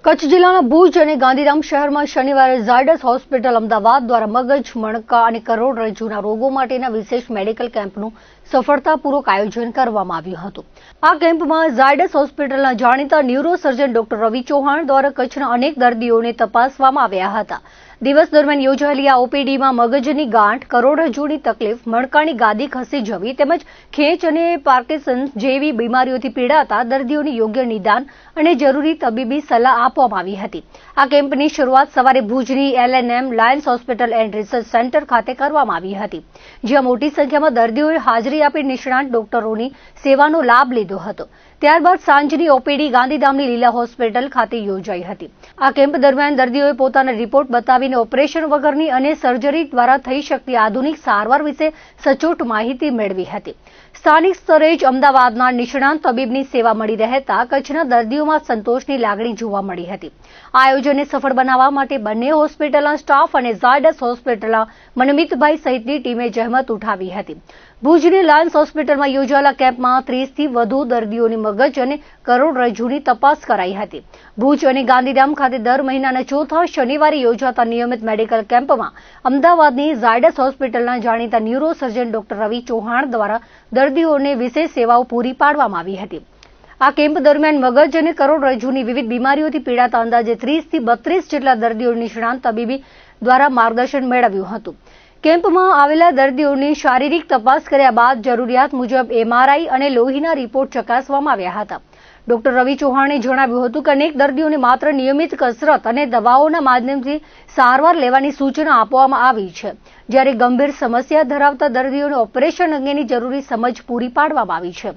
કચ્છ જિલ્લાના ભુજ અને ગાંધીધામ શહેરમાં શનિવારે ઝાયડસ હોસ્પિટલ અમદાવાદ દ્વારા મગજ, મણકા અને કરોડરજ્જુના રોગો માટેના વિશેષ મેડિકલ કેમ્પનું સફળતાપૂર્વક આયોજન કરવામાં આવ્યું હતું. આ કેમ્પમાં ઝાયડસ હોસ્પિટલના જાણીતા ન્યુરોસર્જન ડોક્ટર રવિ ચૌહાણ દ્વારા કચ્છના અનેક દર્દીઓને તપાસવામાં આવ્યા હતા. દિવસ દરમિયાન યોજાયેલી આ ઓપીડીમાં મગજની ગાંઠ, કરોડરજ્જુની તકલીફ, મણકાની ગાદી ખસી જવી તેમજ ખેંચ અને પાર્કિન્સન્સ જેવી બીમારીઓથી પીડાતા દર્દીઓને યોગ્ય નિદાન અને જરૂરી તબીબી સલાહ આપવામાં આવી હતી. આ કેમ્પની શરૂઆત સવારે ભુજની LNM Lions hospital and research centre ખાતે કરવામાં આવી હતી, જ્યાં મોટી સંખ્યામાં દર્દીઓએ હાજરી આપી નિષ્ણાત ડોક્ટરોની સેવાનો લાભ લીધો હતો. ત્યારબાદ સાંજની ઓપીડી ગાંધીધામની લીલા હોસ્પિટલ ખાતે યોજાઈ હતી. આ કેમ્પ દરમિયાન દર્દીઓએ પોતાના રિપોર્ટ બતાવીને ઓપરેશન વગરની અને સર્જરી દ્વારા થઈ શકતી આધુનિક સારવાર વિશે સચોટ માહિતી મેળવી હતી. સ્થાનિક સ્તરે જ અમદાવાદના નિષ્ણાત તબીબની સેવા મળી રહેતા કચ્છના દર્દીઓમાં સંતોષની લાગણી જોવા મળી હતી. આ આયોજનને સફળ બનાવવા માટે બંને હોસ્પિટલના સ્ટાફ અને ઝાયડસ હોસ્પિટલના મનમિતભાઈ સહિતની ટીમે જહેમત ઉઠાવી હતી. ભુજની લાયન્સ હોસ્પિટલમાં યોજાયેલા કેમ્પમાં 30થી વધુ દર્દીઓની મગજ અને કરોડરજ્જુની તપાસ કરાઈ હતી. ભુજ અને ગાંધીધામ ખાતે દર મહિનાના ચોથા શનિવારે યોજાતા નિયમિત મેડિકલ કેમ્પમાં અમદાવાદની ઝાયડસ હોસ્પિટલના જાણીતા ન્યુરોસર્જન ડોક્ટર રવિ ચૌહાણ દ્વારા દર્દીઓને વિશેષ સેવાઓ પૂરી પાડવામાં આવી હતી. આ કેમ્પ દરમિયાન મગજ અને કરોડરજ્જુની વિવિધ બીમારીઓથી પીડાતા અંદાજે 30થી 32 જેટલા દર્દીઓ નિષ્ણાત તબીબી દ્વારા માર્ગદર્શન મેળવ્યું હતું. કેમ્પમાં આવેલા દર્દીઓની શારીરિક તપાસ કર્યા બાદ જરૂરિયાત મુજબ MRI અને લોહીના રિપોર્ટ ચકાસવામાં આવ્યા હતા. ડોક્ટર રવિ ચૌહાણે જણાવ્યું હતું કે અનેક દર્દીઓને માત્ર નિયમિત કસરત અને દવાઓના માધ્યમથી સારવાર લેવાની સૂચના આપવામાં આવી છે, જ્યારે ગંભીર સમસ્યા ધરાવતા દર્દીઓને ઓપરેશન અંગેની જરૂરી સમજ પૂરી પાડવામાં આવી છે.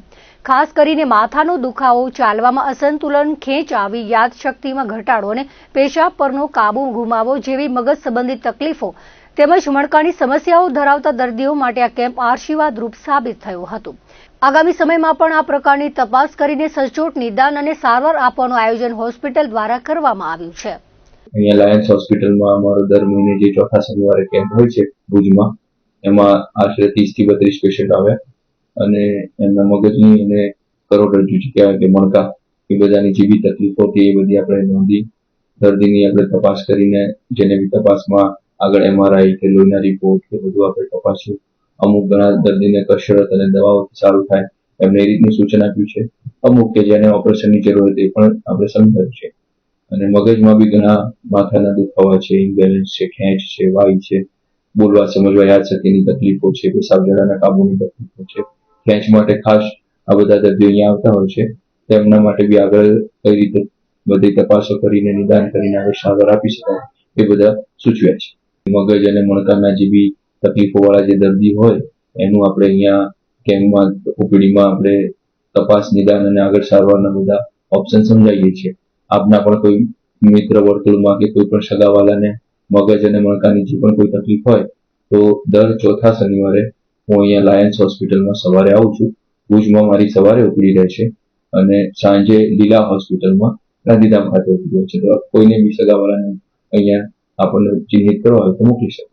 ખાસ કરીને માથાનો દુખાવો, ચાલવામાં અસંતુલન, ખેંચ આવી, યાદશક્તિમાં ઘટાડો અને પેશાબ પરનો કાબુ ગુમાવો જેવી મગજ સંબંધિત તકલીફો તેમજ મણકાની સમસ્યાઓ ધરાવતા દર્દીઓ માટે આ કેમ્પ આશીર્વાદરૂપ સાબિત થયો હતો. આગામી સમયમાં પણ આ પ્રકારની તપાસ કરીને સચોટ નિદાન અને સારવાર આપવાનું આયોજન હોસ્પિટલ દ્વારા કરવામાં આવ્યું છે. અહીંયા લાયન્સ હોસ્પિટલમાં અમારો દર મહિને જે ચોથા શનિવારે કેમ્પ હોય છે ભુજમાં, એમાં આશરે 30થી 32 પેશન્ટ આવે અને એમના મગજની અને કરોડરજ્જુ કહેવાય કે મણકા એ બધાની જે બી તકલીફો હતી એ બધી આપણે નોંધી દર્દીની આપણે તપાસ કરીને જેને બી તપાસમાં આગળ MRI કે લોહીના રિપોર્ટ કે બધું આપણે તપાસ્યું. અમુક ઘણા દર્દીને કસરત અને દવાઓથી સારું થાય એમને એ રીતની સૂચના આપ્યું છે. અમુક કે જેને ઓપરેશનની જરૂર હતી એ પણ આપણે સમજાવ્યું છે. અને મગજમાં બી ઘણા માથાના દુખાવા છે, ઇમ્બેલેન્સ છે, ખેંચ છે, વાઈ છે, બોલવા સમજવા યાદશક્તિની તકલીફો છે, પેશાબ ઝાડાના કાબુની તકલીફો છે. ખેંચ માટે ખાસ આ બધા દર્દીઓ અહીંયા આવતા હોય છે. તેમના માટે બી આગળ કઈ રીતે બધી તપાસો કરીને નિદાન કરીને આગળ સારવાર આપી શકાય એ બધા સૂચવ્યા છે. મગજ અને મણકાના જે બી તકલીફો વાળા જે દર્દી હોય એનું આપણે અહીંયા કેમ્પમાં ઓપીડીમાં આપણે તપાસ, નિદાન અને આગળ સારવારના બધા ઓપ્શન સમજાવીએ છીએ. આપના પણ કોઈ મિત્ર વર્તુળમાં કે કોઈ પણ સગાવાલાને મગજ અને મણકાની જે પણ કોઈ તકલીફ હોય તો દર ચોથા શનિવારે હું અહીંયા લાયન્સ હોસ્પિટલમાં સવારે આવું છું. ભુજમાં મારી સવારે ઓપીડી રહે છે અને સાંજે લીલા હોસ્પિટલમાં ગાંધીધામ ખાતે ઓપીડી હોય છે. તો કોઈને બી સગાવાલાને અહીંયા આપણને ચિહ્નિત કરવા હોય તો મોકલી શકો.